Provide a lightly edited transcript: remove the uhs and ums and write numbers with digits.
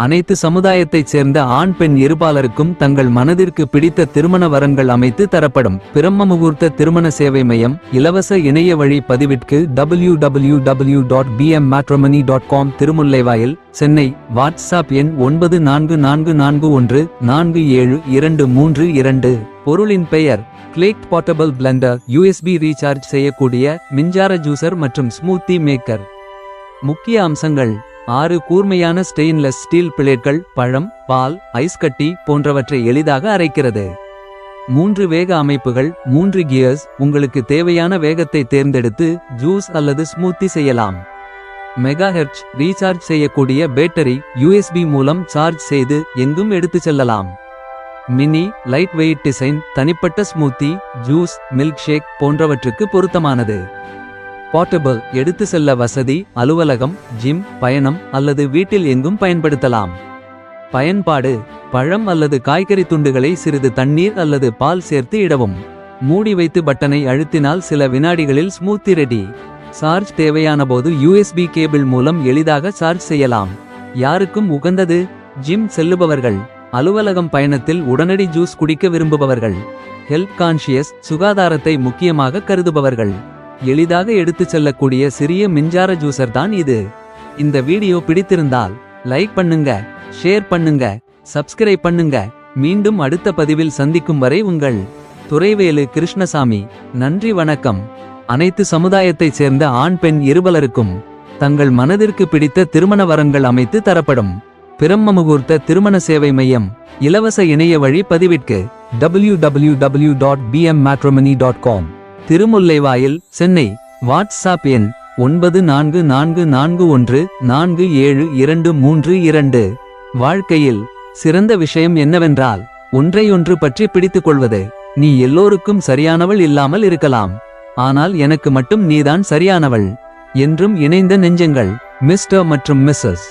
அனைத்து சமுதாயத்தைச் சேர்ந்த ஆண் பெண் இருபாலருக்கும் தங்கள் மனதிற்கு பிடித்த திருமண வரன்கள் அமைத்து தரப்படும். பிரம்ம முகூர்த்த திருமண சேவை மையம். இலவச இணைய வழி பதிவிற்கு www.bmmatrimony.com. திருமுல்லைவாயில், சென்னை. வாட்ஸ்அப் எண் 9444147232. பொருளின் பெயர் கிளேக்ட் போர்ட்டபிள் பிளெண்டர். USB ரீசார்ஜ் செய்யக்கூடிய மின்சார ஜூசர் மற்றும் ஸ்மூத்தி மேக்கர். முக்கிய அம்சங்கள்: 6 கூர்மையான ஸ்டெயின்லெஸ் ஸ்டீல் பிளேட்கள் பழம், பால், ஐஸ் கட்டி போன்றவற்றை எளிதாக அரைக்கிறது. 3 வேக அமைப்புகள், 3 கியர்ஸ். உங்களுக்கு தேவையான வேகத்தை தேர்ந்தெடுத்து ஜூஸ் அல்லது ஸ்மூத்தி செய்யலாம். மெகாஹெர்ட்ஸ் ரீசார்ஜ் செய்யக்கூடிய பேட்டரி. USB மூலம் சார்ஜ் செய்து எங்கும் எடுத்துச் செல்லலாம். Mini light weight design. தனிப்பட்ட ஸ்மூத்தி, ஜூஸ், மில்க் ஷேக் போன்றவற்றுக்கு பொருத்தமானது. போர்ட்டபிள் எடுத்து செல்ல வசதி. அலுவலகம், ஜிம், பயணம் அல்லது வீட்டில் எங்கும் பயன்படுத்தலாம். பயன்பாடு: பழம் அல்லது காய்கறி துண்டுகளை சிறிது தண்ணீர் அல்லது பால் சேர்த்து இடவும். மூடி வைத்து பட்டனை அழுத்தினால் சில வினாடிகளில் ஸ்மூத்தி ரெடி. சார்ஜ் தேவையானபோது USB கேபிள் மூலம் எளிதாக சார்ஜ் செய்யலாம். யாருக்கும் உகந்தது? ஜிம் செல்லுபவர்கள், அலுவலகம் பயணத்தில் உடனடி ஜூஸ் குடிக்க விரும்புபவர்கள், ஹெல்த் கான்ஷியஸ் சுகாதாரத்தை முக்கியமாக கருதுபவர்கள். எளிதாக எடுத்துச் செல்லக்கூடிய சிறிய மின்சார ஜூசர் தான் இது. இந்த வீடியோ பிடித்திருந்தால் லைக் பண்ணுங்க, ஷேர் பண்ணுங்க, சப்ஸ்கிரைப் பண்ணுங்க. மீண்டும் அடுத்த பதிவில் சந்திக்கும் வரை உங்கள் துரைவேலு கிருஷ்ணசாமி. நன்றி, வணக்கம். அனைத்து சமுதாயத்தைச் சேர்ந்த ஆண் பெண் இருபலருக்கும் தங்கள் மனதிற்கு பிடித்த திருமண வரன்கள் அமைத்து தரப்படும். பிரம்ம முகூர்த்த திருமண சேவை மையம். இலவச இணைய வழி பதிவிற்கு www.bmmatrimony.com. திருமுல்லைவாயில், சென்னை. வாட்ஸ்அப் எண் 9444147232. வாழ்க்கையில் சிறந்த விஷயம் என்னவென்றால் ஒன்றையொன்று பற்றி பிடித்துக் கொள்வது. நீ எல்லோருக்கும் சரியானவள் இல்லாமல் இருக்கலாம், ஆனால் எனக்கு மட்டும் நீதான் சரியானவள். என்றும் இணைந்த நெஞ்சங்கள். மிஸ்டர் மற்றும் மிஸ்ஸஸ்.